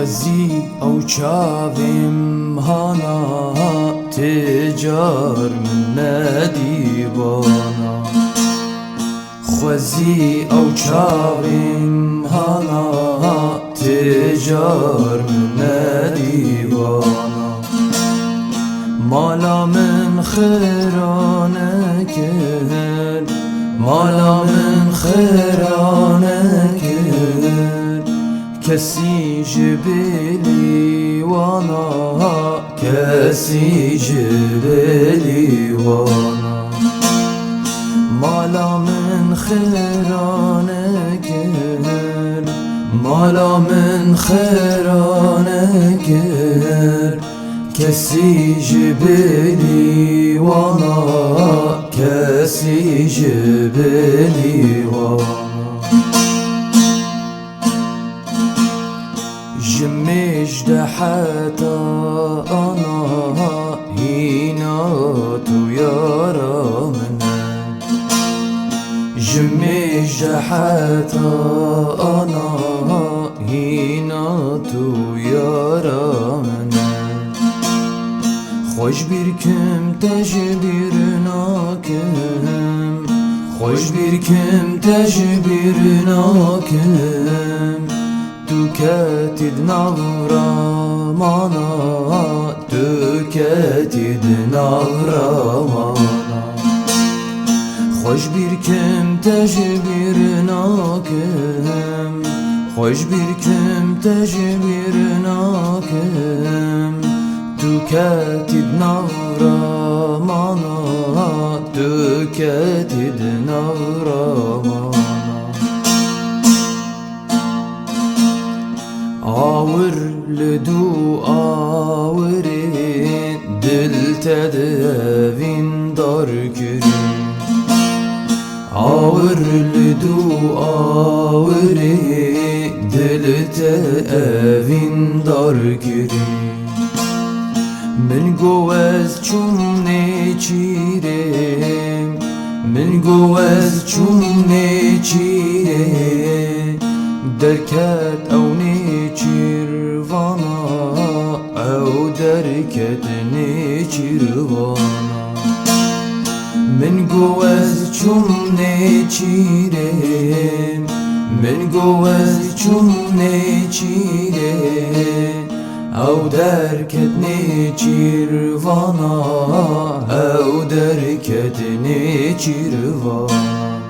خوزی او چاویم هانا تجار من ندیوانا خوزی او چاویم هانا تجار من ندیوانا مالا من خیرانه کرد مالا من خیرانه کرد کسی جبلی وانا کسی جبلی وانا مالا من خیرانه کرد مالا من خیرانه کرد کسی جبلی وانا کسی جبلی وانا جمجد حتى أنا هنا يارا منا جمجد حتى أنا هنا يارا منا خوش بركم تجبرناكم خوش بركم تجبرناكم تكاتد نغرامانا تكاتد نغرامانا خوش بركم تجبرناكم خوش بركم تجبرناكم تكاتد نغرامانا تكاتد نغرامانا آور لدو آورین دل تدوین دار کرین آور لدو آورین دل تدوین دار کرین من گوز چون نچیرم من گوز چون نچیرم درکت او نچیروانا او درکت نچیروانا من گوز چون نچیرم من گوز چون نچیرم او درکت نچیروانا او درکت نچیروانا